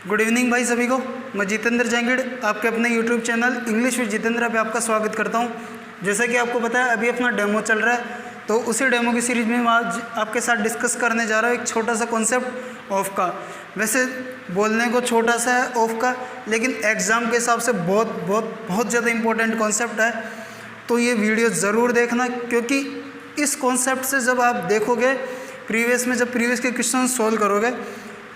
Good evening भाई सभी को। मैं जितेंद्र जैंगिड़ आपके अपने YouTube channel English with Jitendra पे आपका स्वागत करता हूं। जैसा कि आपको पता है अभी अपना डेमो चल रहा है, तो उसी डेमो की सीरीज में मैं आज आपके साथ डिस्कस करने जा रहा हूं एक छोटा सा कॉन्सेप्ट ऑफ का। वैसे बोलने को छोटा सा है ऑफ का, लेकिन एग्ज़ाम के हिसाब से बहुत ज़्यादा इंपॉर्टेंट कॉन्सेप्ट है। तो ये वीडियो ज़रूर देखना, क्योंकि इस कॉन्सेप्ट से जब आप देखोगे जब प्रीवियस के क्वेश्चन सॉल्व करोगे,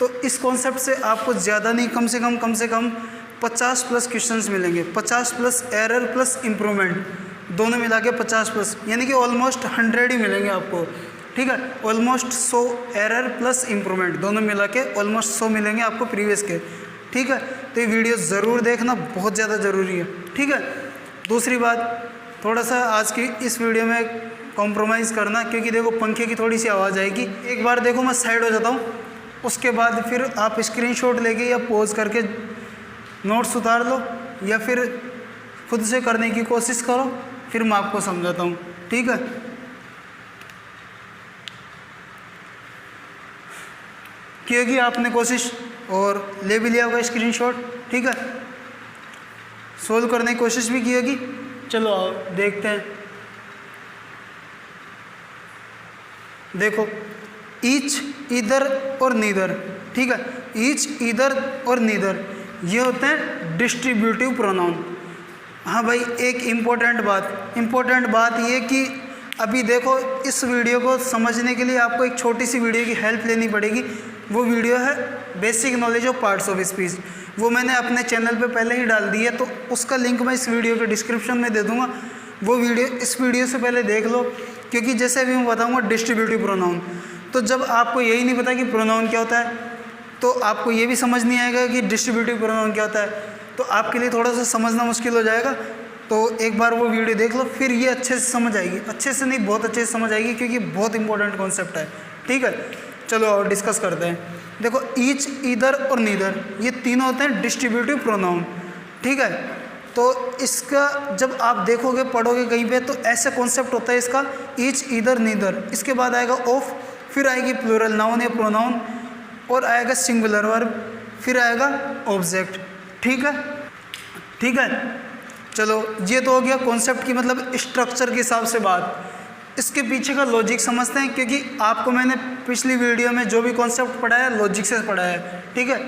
तो इस कॉन्सेप्ट से आपको ज़्यादा नहीं कम से कम 50 प्लस क्वेश्चंस मिलेंगे। 50 प्लस एरर प्लस इम्प्रूवमेंट दोनों मिला के 50 प्लस, यानी कि ऑलमोस्ट 100 ही मिलेंगे आपको। ठीक है, ऑलमोस्ट 100 एरर प्लस इम्प्रूवमेंट दोनों मिला के ऑलमोस्ट 100 मिलेंगे आपको प्रीवियस के। ठीक है, तो ये वीडियो ज़रूर देखना, बहुत ज़्यादा ज़रूरी है। ठीक है, दूसरी बात, थोड़ा सा आज की इस वीडियो में कॉम्प्रोमाइज़ करना, क्योंकि देखो पंखे की थोड़ी सी आवाज़ आएगी। एक बार देखो मैं साइड हो जाता हूँ, उसके बाद फिर आप स्क्रीनशॉट लेके या पॉज करके नोट्स उतार लो, या फिर खुद से करने की कोशिश करो, फिर मैं आपको समझाता हूँ। ठीक है, किएगी आपने कोशिश और ले भी लिया होगा स्क्रीनशॉट। ठीक है, सोल्व करने की कोशिश भी किएगी। चलो आओ देखते हैं। देखो, ईच, इधर और नीदर। ठीक है, ईच, इधर और नीदर ये होते हैं डिस्ट्रीब्यूटिव प्रोनाउन। हाँ भाई, एक इम्पोर्टेंट बात ये कि अभी देखो इस वीडियो को समझने के लिए आपको एक छोटी सी वीडियो की हेल्प लेनी पड़ेगी। वो वीडियो है basic knowledge of parts of speech. वो मैंने अपने चैनल पे पहले ही डाल दी है, तो उसका लिंक मैं इस वीडियो के डिस्क्रिप्शन में दे दूँगा। वो वीडियो इस वीडियो से पहले देख लो, क्योंकि जैसे अभी मैं बताऊँगा डिस्ट्रीब्यूटिव प्रोनाउन, तो जब आपको यही नहीं पता कि प्रोनाउन क्या होता है, तो आपको ये भी समझ नहीं आएगा कि डिस्ट्रीब्यूटिव प्रोनाउन क्या होता है, तो आपके लिए थोड़ा सा समझना मुश्किल हो जाएगा। तो एक बार वो वीडियो देख लो, फिर ये अच्छे से समझ आएगी। अच्छे से नहीं, बहुत अच्छे से समझ आएगी, क्योंकि बहुत इंपॉर्टेंट कॉन्सेप्ट है। ठीक है, चलो और डिस्कस करते हैं। देखो, ईच, इधर और नीदर ये तीनों होते हैं डिस्ट्रीब्यूटिव प्रोनाउन। ठीक है, तो इसका जब आप देखोगे, पढ़ोगे कहीं पे, तो ऐसा कॉन्सेप्ट होता है इसका, ईच, इधर, नीदर। इसके बाद आएगा ऑफ, फिर आएगी प्लूरल नाउन या प्रोनाउन, और आएगा सिंगुलर वर्ब, फिर आएगा ऑब्जेक्ट। ठीक है, चलो ये तो हो गया कॉन्सेप्ट की, मतलब स्ट्रक्चर के हिसाब से बात। इसके पीछे का लॉजिक समझते हैं, क्योंकि आपको मैंने पिछली वीडियो में जो भी कॉन्सेप्ट पढ़ाया लॉजिक से पढ़ाया है। ठीक है,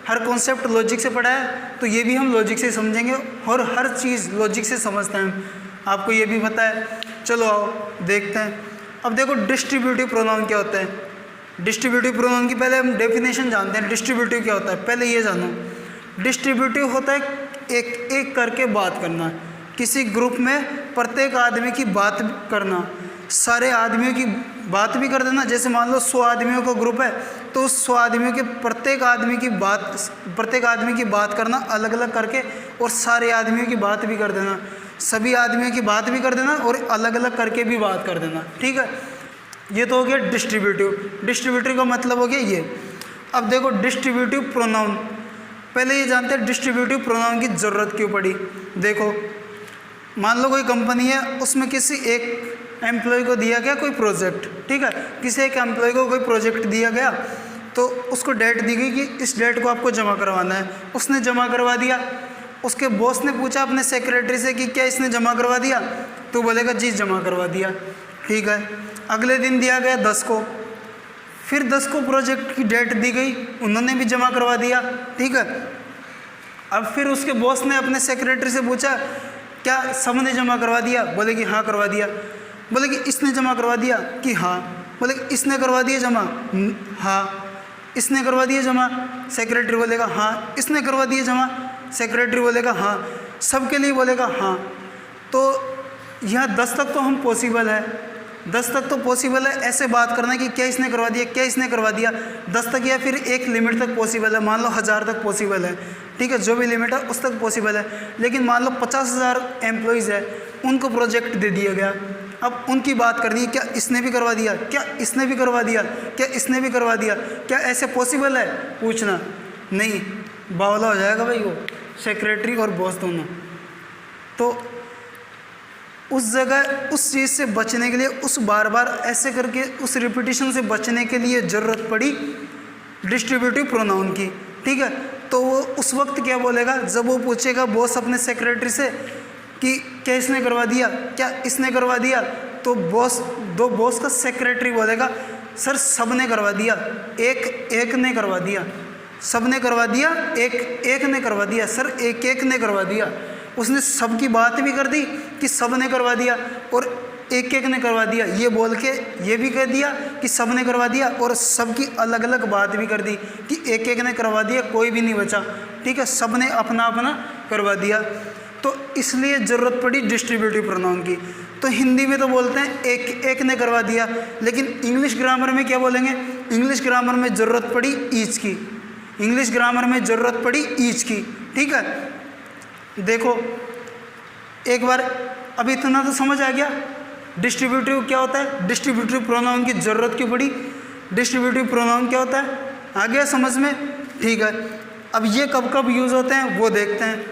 हर कॉन्सेप्ट लॉजिक से पढ़ा है, तो ये भी हम लॉजिक से समझेंगे, और हर चीज़ लॉजिक से समझते हैं, आपको ये भी पता है। चलो आओ देखते हैं। अब देखो डिस्ट्रीब्यूटिव प्रोनाउन क्या होता है। डिस्ट्रीब्यूटिव प्रोनाउन की पहले हम डेफिनेशन जानते हैं। डिस्ट्रीब्यूटिव क्या होता है, पहले ये जानो। डिस्ट्रीब्यूटिव होता है एक एक करके बात करना, किसी ग्रुप में प्रत्येक आदमी की बात करना, सारे आदमियों की बात भी कर देना। जैसे मान लो 100 आदमियों का ग्रुप है, तो उस 100 आदमियों के प्रत्येक आदमी की बात करना अलग अलग करके, और सारे आदमियों की बात भी कर देना, सभी आदमियों की बात भी कर देना, और अलग अलग करके भी बात कर देना। ठीक है, ये तो हो गया डिस्ट्रीब्यूटिव का मतलब हो गया ये। अब देखो डिस्ट्रीब्यूटिव प्रोनाउन, पहले ये जानते हैं डिस्ट्रीब्यूटिव प्रोनाउन की ज़रूरत क्यों पड़ी। देखो, मान लो कोई कंपनी है, उसमें किसी एक एम्प्लॉय को दिया गया कोई प्रोजेक्ट। ठीक है, किसी एक एम्प्लॉय को कोई प्रोजेक्ट दिया गया, तो उसको डेट दी गई कि इस डेट को आपको जमा करवाना है। उसने जमा करवा दिया। उसके बॉस ने पूछा अपने सेक्रेटरी से कि क्या इसने जमा करवा दिया, तो बोलेगा जी जमा करवा दिया। ठीक है, अगले दिन दिया गया 10 को, फिर 10 को प्रोजेक्ट की डेट दी गई, उन्होंने भी जमा करवा दिया। ठीक है, अब फिर उसके बॉस ने अपने सेक्रेटरी से पूछा क्या सबने जमा करवा दिया, बोले कि हाँ करवा दिया। बोले कि इसने जमा करवा दिया कि हाँ, बोले कि इसने करवा दिया जमा, हाँ। इसने करवा दिया जमा, सेक्रेटरी बोलेगा हाँ। इसने करवा दिया जमा, सेक्रेटरी बोलेगा हाँ। सबके लिए बोलेगा हाँ। तो यहाँ 10 तक तो हम पॉसिबल है, 10 तक तो पॉसिबल है ऐसे बात करना कि क्या इसने करवा दिया, क्या इसने करवा दिया। 10 तक या फिर एक लिमिट तक पॉसिबल है, मान लो 1000 तक पॉसिबल है। ठीक है, जो भी लिमिट है उस तक पॉसिबल है। लेकिन मान लो 50,000 एम्प्लॉइज़ है, उनको प्रोजेक्ट दे दिया गया, अब उनकी बात करनी है, क्या इसने भी करवा दिया, क्या इसने भी करवा दिया, क्या इसने भी करवा दिया, क्या ऐसे पॉसिबल है पूछना? नहीं, बावला हो जाएगा भाई वो सेक्रेटरी और बॉस दोनों। तो उस जगह उस चीज़ से बचने के लिए, उस बार बार ऐसे करके उस रिपीटिशन से बचने के लिए ज़रूरत पड़ी डिस्ट्रीब्यूटिव प्रोनाउन की। ठीक है। तो वो उस वक्त क्या बोलेगा, जब वो पूछेगा बॉस अपने सेक्रेटरी से कि क्या इसने करवा दिया, क्या इसने करवा दिया, तो बॉस का सेक्रेटरी बोलेगा सर सब ने करवा दिया, एक ने करवा दिया, सब ने करवा दिया, एक ने करवा दिया, सर एक ने करवा दिया। उसने सब की बात भी कर दी कि सब ने करवा दिया और एक ने करवा दिया, ये बोल के ये भी कह दिया कि सब ने करवा दिया और सब की अलग अलग बात भी कर दी कि एक ने करवा दिया, कोई भी नहीं बचा, ठीक है, सब ने अपना अपना करवा दिया। तो इसलिए ज़रूरत पड़ी डिस्ट्रीब्यूटिव प्रोनाउन की। तो हिंदी में तो बोलते हैं एक ने करवा दिया, लेकिन इंग्लिश ग्रामर में क्या बोलेंगे, इंग्लिश ग्रामर में ज़रूरत पड़ी ईच की, इंग्लिश ग्रामर में ज़रूरत पड़ी ईच की, ठीक है। देखो एक बार, अभी इतना तो समझ आ गया डिस्ट्रीब्यूटिव क्या होता है, डिस्ट्रीब्यूटिव प्रोनाउन की ज़रूरत क्यों पड़ी, डिस्ट्रीब्यूटिव प्रोनाउन क्या होता है, आ गया समझ में, ठीक है। अब ये कब कब यूज़ होते हैं वो देखते हैं।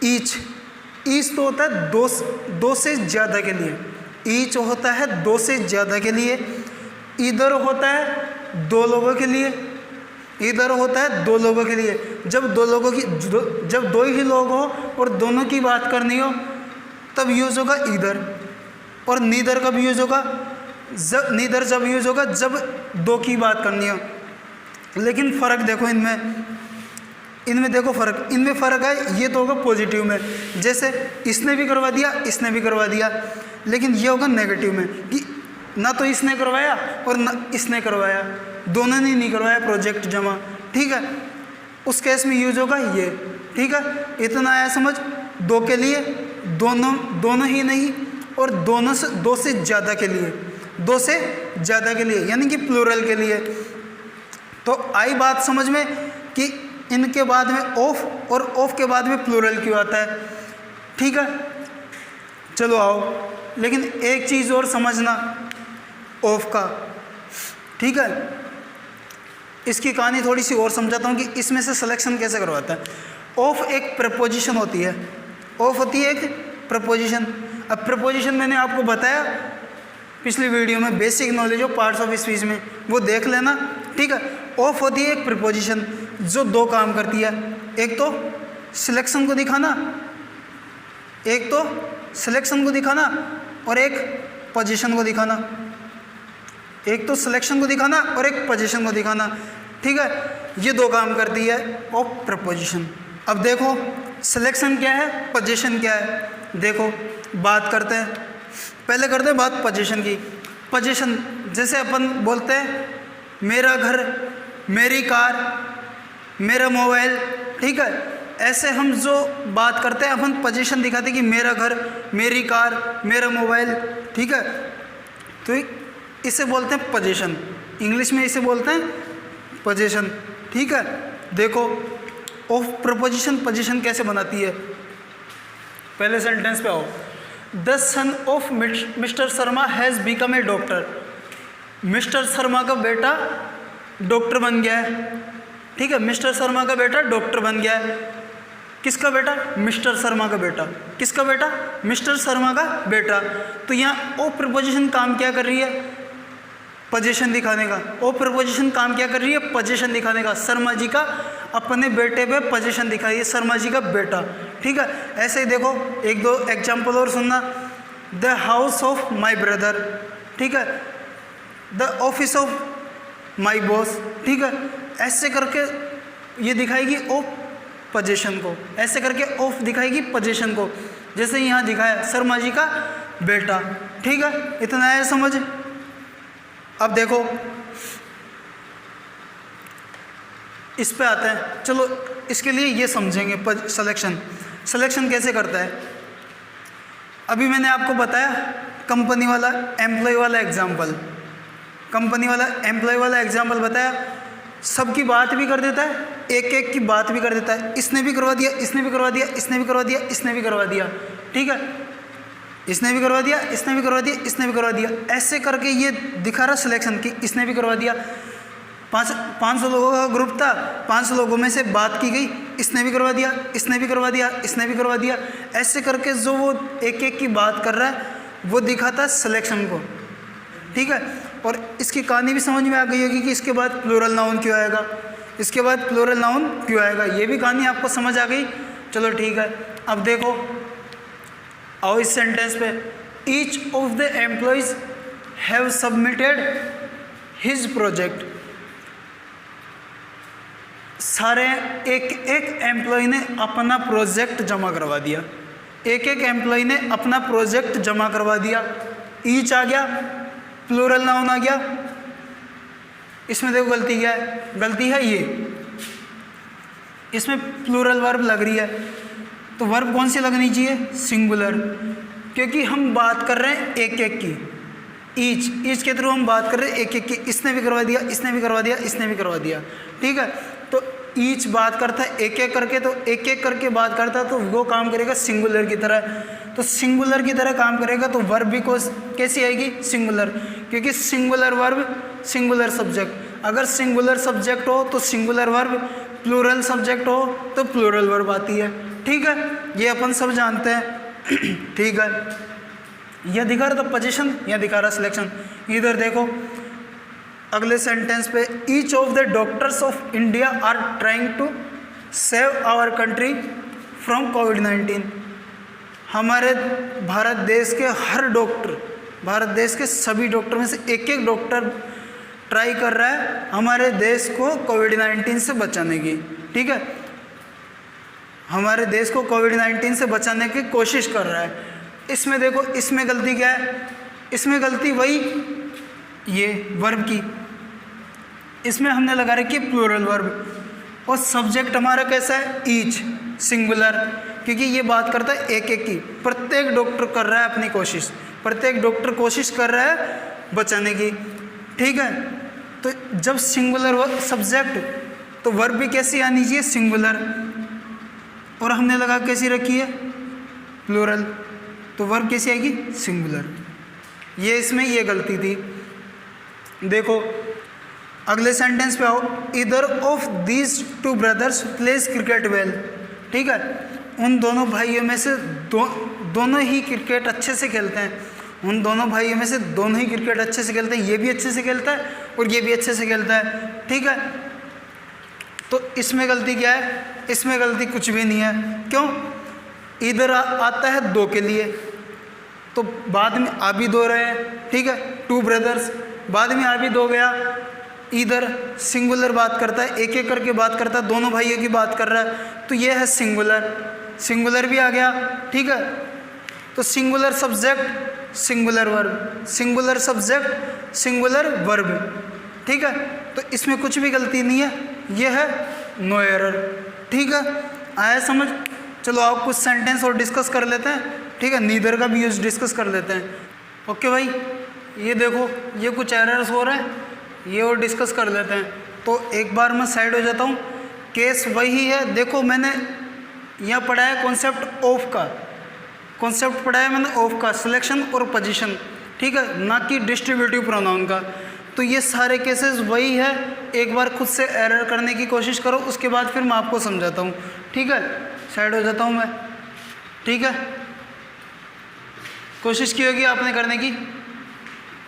ईच तो होता है दो से ज़्यादा के लिए, ईच होता है दो से ज़्यादा के लिए, इधर होता है दो लोगों के लिए, इधर होता है दो लोगों के लिए। जब दो ही लोग हो और दोनों की बात करनी हो तब यूज़ होगा इधर। और नीदर कब यूज़ होगा, नीदर जब यूज़ होगा जब दो की बात करनी हो। लेकिन फ़र्क देखो इनमें देखो फ़र्क, इनमें फ़र्क है, ये तो होगा पॉजिटिव में, जैसे इसने भी करवा दिया, इसने भी करवा दिया, लेकिन ये होगा नेगेटिव में कि ना तो इसने करवाया और ना इसने करवाया, दोनों ने नहीं करवाया प्रोजेक्ट जमा, ठीक है, उस केस में यूज होगा ये, ठीक है। इतना आया समझ, दो के लिए, दोनों ही नहीं, और दो से ज़्यादा के लिए, दो से ज़्यादा के लिए यानी कि प्लूरल के लिए। तो आई बात समझ में कि इनके बाद में ऑफ और ऑफ के बाद में प्लूरल क्यों आता है, ठीक है। चलो आओ, लेकिन एक चीज़ और समझना ऑफ का, ठीक है, इसकी कहानी थोड़ी सी और समझाता हूँ कि इसमें से सिलेक्शन कैसे करवाता है। ऑफ एक प्रपोजिशन होती है, ऑफ होती है एक प्रपोजिशन। अब प्रपोजिशन मैंने आपको बताया पिछली वीडियो में, basic knowledge of parts of speech में, वो देख लेना, ठीक है। ऑफ होती है एक प्रपोजिशन जो दो काम करती है, एक तो सिलेक्शन को दिखाना, एक तो सिलेक्शन को दिखाना और एक पोजीशन को दिखाना, एक तो सिलेक्शन को दिखाना और एक पोजीशन को दिखाना, ठीक है। ये दो काम करती है ऑफ प्रपोजिशन। अब देखो सिलेक्शन क्या है, पोजीशन क्या है, देखो बात करते हैं, पहले करते हैं बात पोजीशन की। पोजीशन जैसे अपन बोलते हैं मेरा घर, मेरी कार, मेरा मोबाइल, ठीक है, ऐसे हम जो बात करते हैं अपन पोजीशन दिखाते हैं कि मेरा घर, मेरी कार, मेरा मोबाइल, ठीक है। तो इसे बोलते हैं पोजीशन, इंग्लिश में इसे बोलते हैं पोजीशन, ठीक है। देखो ऑफ प्रपोजिशन पोजीशन कैसे बनाती है, पहले सेंटेंस पे आओ। The son of mister Sharma has become a doctor, mister Sharma का बेटा डॉक्टर बन गया है, ठीक है, मिस्टर शर्मा का बेटा डॉक्टर बन गया है। किसका बेटा, मिस्टर शर्मा का बेटा, किसका बेटा, मिस्टर शर्मा का बेटा। तो यहाँ ओ प्रपोजिशन काम क्या कर रही है, पोजीशन दिखाने का। ओ प्रपोजिशन काम क्या कर रही है, पोजीशन दिखाने का। शर्मा जी का अपने बेटे पे पोजीशन दिखाई है, शर्मा जी का बेटा, ठीक है। ऐसे ही देखो एक दो एग्जाम्पल और सुनना। The house of my brother, ठीक है, the office of my boss, ठीक है। ऐसे करके ये दिखाएगी ऑफ पोजीशन को, ऐसे करके ऑफ दिखाएगी पोजीशन को, जैसे यहाँ दिखाया शर्मा जी का बेटा, ठीक है। इतना है समझ। अब देखो इस पे आते हैं, चलो इसके लिए ये समझेंगे सिलेक्शन कैसे करता है। अभी मैंने आपको बताया कंपनी वाला एम्प्लॉय वाला एग्जाम्पल, कंपनी वाला एम्प्लॉय वाला एग्जाम्पल बताया, सबकी बात भी कर देता है, एक की बात भी कर देता है, इसने भी करवा दिया, इसने भी करवा दिया, इसने भी करवा दिया, इसने भी करवा दिया, ठीक है, इसने भी करवा दिया, इसने भी करवा दिया, इसने भी करवा दिया। ऐसे करके ये दिखा रहा सिलेक्शन की इसने भी करवा दिया। 500 लोगों का ग्रुप था, 500 लोगों में से बात की गई, इसने भी करवा दिया, इसने भी करवा दिया, इसने भी करवा दिया। ऐसे करके जो वो एक की बात कर रहा है वो दिखाता है सिलेक्शन को, ठीक है। और इसकी कहानी भी समझ में आ गई होगी कि इसके बाद प्लूरल नाउन क्यों आएगा। इसके बाद प्लूरल नाउन क्यों आएगा, ये भी कहानी आपको समझ आ गई। चलो ठीक है, अब देखो आओ इस सेंटेंस पे, each of the employees have submitted his project. सारे एक एक एम्प्लॉय ने अपना प्रोजेक्ट जमा करवा दिया, एक एक एम्प्लॉय ने अपना प्रोजेक्ट जमा करवा दिया। ईच आ गया, प्लूरल नाउन आ गया। इसमें देखो गलती क्या है, गलती है ये, इसमें प्लूरल वर्ब लग रही है, तो वर्ब कौन सी लगनी चाहिए, सिंगुलर, क्योंकि हम बात कर रहे हैं एक एक की। ईच के थ्रू हम बात कर रहे हैं एक एक की, इसने भी करवा दिया, इसने भी करवा दिया, इसने भी करवा दिया, ठीक है। तो ईच बात करता है एक एक करके, तो एक एक करके बात करता है तो वो काम करेगा सिंगुलर की तरह, तो सिंगुलर की तरह काम करेगा, तो वर्ब भी कैसी आएगी, सिंगुलर, क्योंकि सिंगुलर वर्ब सिंगुलर सब्जेक्ट। अगर सिंगुलर सब्जेक्ट हो तो सिंगुलर वर्ब, प्लूरल सब्जेक्ट हो तो प्लूरल वर्ब आती है, ठीक है, ये अपन सब जानते हैं। ठीक है, यह दिखा रहा था पोजीशन, यह दिखा रहा सिलेक्शन। इधर देखो अगले सेंटेंस पे, each of the doctors of India are trying to save our country from कोविड-19। हमारे भारत देश के हर डॉक्टर, भारत देश के सभी डॉक्टर में से एक एक डॉक्टर ट्राई कर रहा है हमारे देश को कोविड-19 से बचाने की, ठीक है, हमारे देश को कोविड-19 से बचाने की कोशिश कर रहा है। इसमें देखो, इसमें गलती क्या है, इसमें गलती वही ये वर्ब की, इसमें हमने लगा रखी है प्लूरल वर्ब, और सब्जेक्ट हमारा कैसा है, ईच, सिंगुलर, क्योंकि ये बात करता है एक एक की। प्रत्येक डॉक्टर कर रहा है अपनी कोशिश, प्रत्येक डॉक्टर कोशिश कर रहा है बचाने की, ठीक है। तो जब सिंगुलर सब्जेक्ट, तो वर्ब भी कैसी आनी चाहिए, सिंगुलर, और हमने लगा कैसी रखी है, प्लूरल, तो वर्ब कैसी आएगी, सिंगुलर। ये इसमें ये गलती थी। देखो अगले सेंटेंस पे आओ, इधर of these two brothers pledge cricket well, ठीक है, उन दोनों भाइयों में से दोनों ही क्रिकेट अच्छे से खेलते हैं, उन दोनों भाइयों में से दोनों ही क्रिकेट अच्छे से खेलते हैं, ये भी अच्छे से खेलता है और ये भी अच्छे से खेलता है, ठीक है। तो इसमें गलती क्या है, इसमें गलती कुछ भी नहीं है, क्यों, इधर आता है दो के लिए, तो बाद में आ भी दो रहे हैं, ठीक है, टू ब्रदर्स, बाद में आ भी दो गया, इधर सिंगुलर बात करता है, एक एक करके बात करता है, दोनों भाइयों की बात कर रहा है, तो ये है सिंगुलर, सिंगुलर भी आ गया, ठीक है। तो singular subject singular verb, singular subject singular verb, ठीक है। तो इसमें कुछ भी गलती नहीं है, ये है नो एरर, ठीक है। आया समझ। चलो आप कुछ सेंटेंस और डिस्कस कर लेते हैं, ठीक है, नीदर का भी यूज डिस्कस कर लेते हैं। ओके भाई, ये देखो ये कुछ एरर्स हो रहे हैं, ये और डिस्कस कर लेते हैं। तो एक बार मैं साइड हो जाता हूँ, केस वही है। देखो मैंने यहाँ पढ़ा है कॉन्सेप्ट ऑफ का, कॉन्सेप्ट पढ़ा है मैंने ऑफ का, सिलेक्शन और पोजीशन, ठीक है, ना कि डिस्ट्रीब्यूटिव प्रोनाउन का। तो ये सारे केसेस वही है, एक बार खुद से एरर करने की कोशिश करो, उसके बाद फिर मैं आपको समझाता हूँ, ठीक है। साइड हो जाता हूँ मैं, ठीक है। कोशिश की होगी आपने करने की,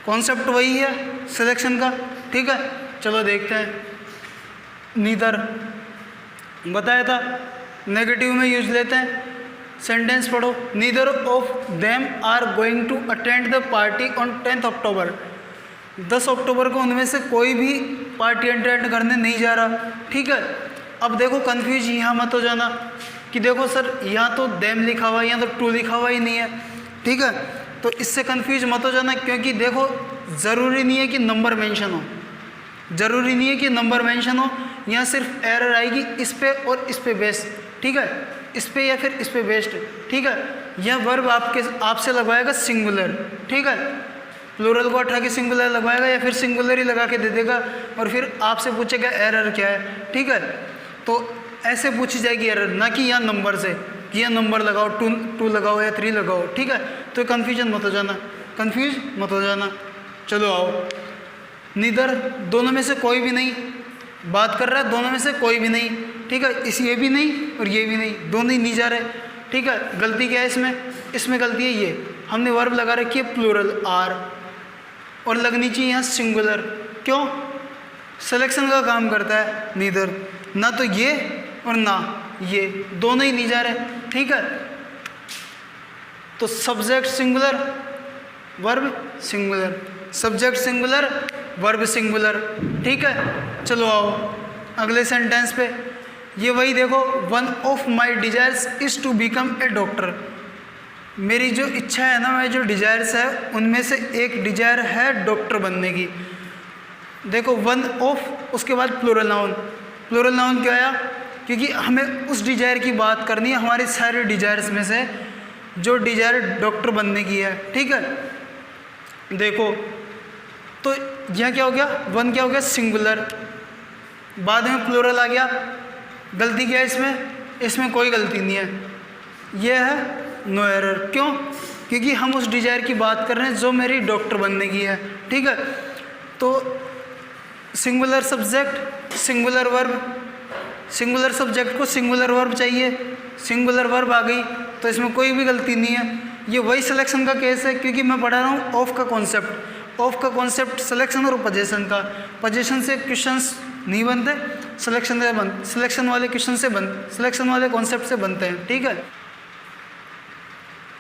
कॉन्सेप्ट वही है सिलेक्शन का, ठीक है। चलो देखते हैं। नीदर बताया था, नेगेटिव में यूज लेते हैं। सेंटेंस पढ़ो, neither of them are going to attend the party on 10 October. 10 अक्टूबर को उनमें से कोई भी पार्टी अटेंड करने नहीं जा रहा, ठीक है। अब देखो कन्फ्यूज यहाँ मत हो जाना कि देखो सर यहाँ तो देम लिखा हुआ है, यहाँ तो टू लिखा हुआ ही नहीं है, ठीक है। तो इससे कन्फ्यूज मत हो जाना, क्योंकि देखो ज़रूरी नहीं है कि नंबर मेंशन हो, ज़रूरी नहीं है कि नंबर मेंशन हो, यहाँ सिर्फ एरर आएगी इस पे और इस पे बेस्ड, ठीक है, इस पे या फिर इस पे बेस्ड, ठीक है। यह वर्ब आपसे लगवाएगा सिंगुलर, ठीक है, प्लूरल को उठा के सिंगुलर लगवाएगा या फिर सिंगुलर ही लगा के दे देगा और फिर आपसे पूछेगा एरर क्या है, ठीक है। तो ऐसे पूछी जाएगी एरर, ना कि यहाँ नंबर से कि यह नंबर लगाओ, टू लगाओ या 3 लगाओ, ठीक है। तो कन्फ्यूजन मत हो जाना, कन्फ्यूज मत हो जाना। चलो आओ, नीदर दोनों में से कोई भी नहीं बात कर रहा है, दोनों में से कोई भी नहीं, ठीक है। इस ये भी नहीं और ये भी नहीं, दोनों ही नहीं जा रहे, ठीक है। गलती क्या है इसमें, इसमें गलती है ये हमने वर्ब लगा रखी है प्लूरल आर, और लगनी चाहिए यहाँ सिंगुलर। क्यों, सिलेक्शन का काम करता है नीदर, ना तो ये और ना ये, दोनों ही नहीं जा रहे, ठीक है। तो subject singular, verb singular, subject singular, verb singular, ठीक है। चलो आओ अगले सेंटेंस पे। ये वही देखो, one of my desires is to become a doctor. मेरी जो इच्छा है ना, मेरी जो डिजायर्स है, उनमें से एक डिजायर है डॉक्टर बनने की। देखो वन ऑफ, उसके बाद प्लूरल नाउन। प्लूरल नाउन क्या आया? क्योंकि हमें उस डिजायर की बात करनी है, हमारी सारे डिजायर्स में से जो डिजायर डॉक्टर बनने की है, ठीक है। देखो तो यह क्या हो गया, वन क्या हो गया, सिंगुलर, बाद में प्लूरल आ गया। गलती क्या है इसमें? इसमें कोई गलती नहीं है, यह है नो एरर। क्यों? क्योंकि हम उस डिजायर की बात कर रहे हैं जो मेरी डॉक्टर बनने की है, ठीक है। तो singular subject, singular verb, singular subject को सिंगुलर वर्ब चाहिए, सिंगुलर वर्ब आ गई, तो इसमें कोई भी गलती नहीं है। ये वही सिलेक्शन का केस है, क्योंकि मैं पढ़ा रहा हूँ ऑफ का कॉन्सेप्ट। ऑफ का कॉन्सेप्ट सिलेक्शन और पोजीशन का, पोजीशन से क्वेश्चंस नहीं बनते, सिलेक्शन से बन, सिलेक्शन वाले क्वेश्चन से बन, सिलेक्शन वाले कॉन्सेप्ट से बनते हैं, ठीक है।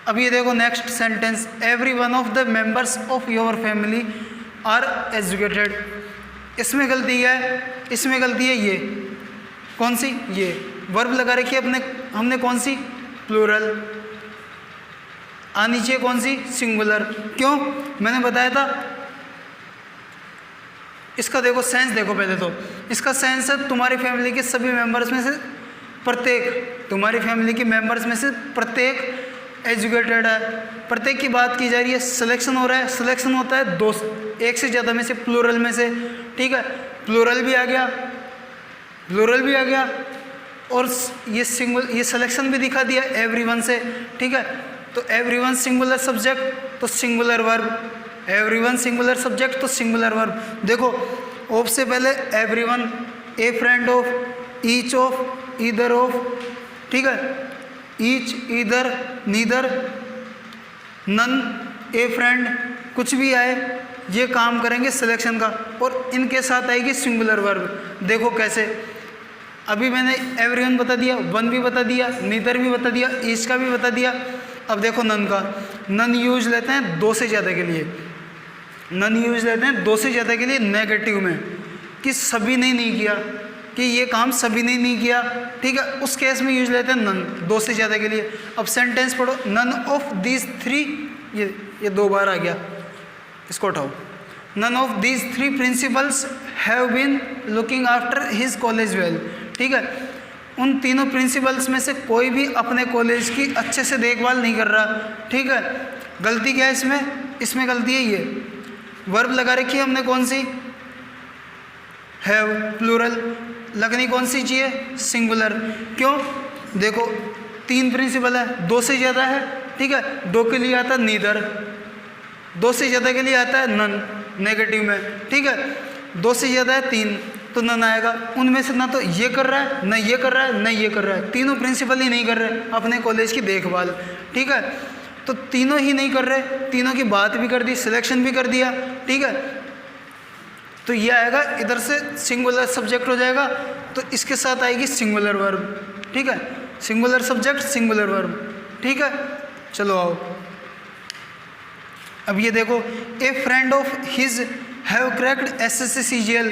अब ये देखो next sentence, every one of the members of your family are educated. इसमें गलती क्या है? इसमें गलती है ये, कौन सी? ये वर्ब लगा रखी है अपने, हमने कौन सी? प्लूरल। आनी चाहिए कौन सी? सिंगुलर। क्यों? मैंने बताया था। इसका देखो सेंस, देखो पहले तो इसका सेंस है तुम्हारी फैमिली के सभी मेंबर्स में से प्रत्येक, तुम्हारी फैमिली के मेंबर्स में से प्रत्येक एजुकेटेड है। प्रत्येक की बात की जा रही है, सिलेक्शन हो रहा है, सिलेक्शन होता है दो, एक से ज़्यादा में से, प्लूरल में से, ठीक है। प्लूरल भी आ गया, प्लूरल भी आ गया, और ये ये सिलेक्शन भी दिखा दिया एवरीवन से, ठीक है। तो एवरीवन सिंगुलर सब्जेक्ट तो singular verb, everyone singular subject तो सिंगुलर वर्ब। देखो ऑफ से पहले everyone, a friend of, each of, either of, ठीक है। Each, either, neither, none, a friend, कुछ भी आए ये काम करेंगे सिलेक्शन का, और इनके साथ आएगी सिंगुलर वर्ब। देखो कैसे, अभी मैंने एवरीवन बता दिया, वन भी बता दिया, नीदर भी बता दिया, ईच का भी बता दिया। अब देखो नन का, नन यूज लेते हैं दो से ज़्यादा के लिए, नन यूज लेते हैं दो से ज़्यादा के लिए नेगेटिव में, कि सभी ने नहीं किया, कि ये काम सभी ने नहीं किया, ठीक है। उस केस में यूज लेते हैं नन, दो से ज़्यादा के लिए। अब सेंटेंस पढ़ो, नन ऑफ दीज थ्री, ये दो बार आ गया, इसको उठाओ। None of these three principals have been looking after his college well, ठीक है। उन तीनों प्रिंसिपल्स में से कोई भी अपने कॉलेज की अच्छे से देखभाल नहीं कर रहा, ठीक है। गलती क्या है इसमें? इसमें गलती है ये, वर्ब लगा रखी है हमने कौन सी? हैव, प्लूरल, लगनी कौन सी चाहिए? सिंगुलर। क्यों? देखो तीन प्रिंसिपल है, दो से ज़्यादा है, ठीक है। दो के लिए आता है नीदर, दो से ज़्यादा के लिए आता है नन, नेगेटिव में, ठीक है। दो से ज़्यादा है तीन, तो नन आएगा। उनमें से ना तो ये कर रहा है, ना ये कर रहा है, ना ये कर रहा है, तीनों प्रिंसिपल ही नहीं कर रहे अपने कॉलेज की देखभाल, ठीक है। तो तीनों ही नहीं कर रहे, तीनों की बात भी कर दी, सिलेक्शन भी कर दिया, ठीक है। तो ये आएगा इधर से सिंगुलर सब्जेक्ट हो जाएगा, तो इसके साथ आएगी सिंगुलर वर्ब, ठीक है। सिंगुलर सब्जेक्ट सिंगुलर वर्ब, ठीक है। चलो आओ अब ये देखो, ए friend of his have cracked SSC CGL.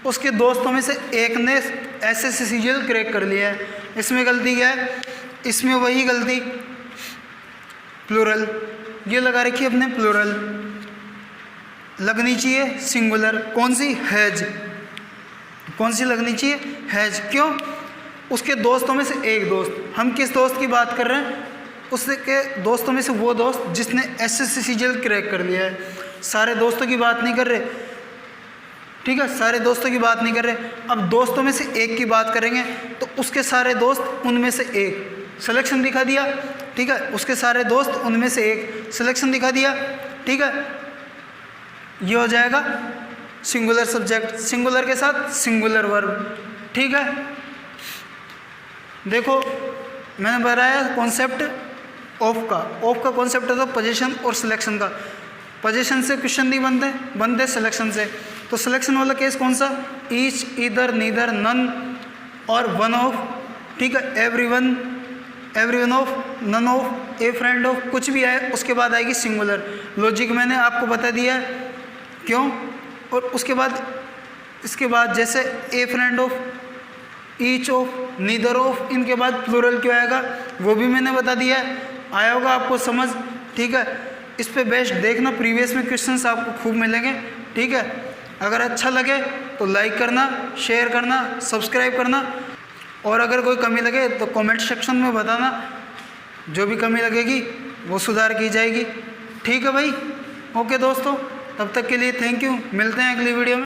उसके दोस्तों में से एक ने एसएससी सीजीएल क्रैक कर लिया है। इसमें गलती क्या है? इसमें वही गलती, प्लूरल, ये लगा रखी है अपने प्लूरल, लगनी चाहिए सिंगुलर। कौन सी? हैज। कौन सी लगनी चाहिए? हैज। क्यों? उसके दोस्तों में से एक दोस्त, हम किस दोस्त की बात कर रहे हैं? उसके दोस्तों में से वो दोस्त जिसने एसएससी सीजीएल क्रैक कर लिया है। सारे दोस्तों की बात नहीं कर रहे, ठीक है, सारे दोस्तों की बात नहीं कर रहे। अब दोस्तों में से एक की बात करेंगे, तो उसके सारे दोस्त उनमें से एक, सिलेक्शन दिखा दिया, ठीक है। उसके सारे दोस्त उनमें से एक, सिलेक्शन दिखा दिया, ठीक है। ये हो जाएगा सिंगुलर सब्जेक्ट, सिंगुलर के साथ सिंगुलर वर्ब, ठीक है। देखो मैंने बताया कॉन्सेप्ट ऑफ का कॉन्सेप्ट है तो पोजीशन और सिलेक्शन का। पोजीशन से क्वेश्चन नहीं बनते, बनते सिलेक्शन से। तो सिलेक्शन वाला केस कौन सा, ईच, ईदर, नीदर, नन और वन ऑफ, ठीक है, everyone, everyone of, none of, a friend of, कुछ भी आए उसके बाद आएगी सिंगुलर। लॉजिक मैंने आपको बता दिया है क्यों। और उसके बाद इसके बाद जैसे ए friend of, each of, neither of, इनके बाद प्लूरल क्यों आएगा वो भी मैंने बता दिया है। आया होगा आपको समझ, ठीक है। इस पे बेस्ट देखना, प्रीवियस में क्वेश्चंस आपको खूब मिलेंगे, ठीक है। अगर अच्छा लगे तो लाइक करना, शेयर करना, सब्सक्राइब करना, और अगर कोई कमी लगे तो कमेंट सेक्शन में बताना, जो भी कमी लगेगी वो सुधार की जाएगी, ठीक है भाई। ओके दोस्तों, तब तक के लिए थैंक यू, मिलते हैं अगली वीडियो में।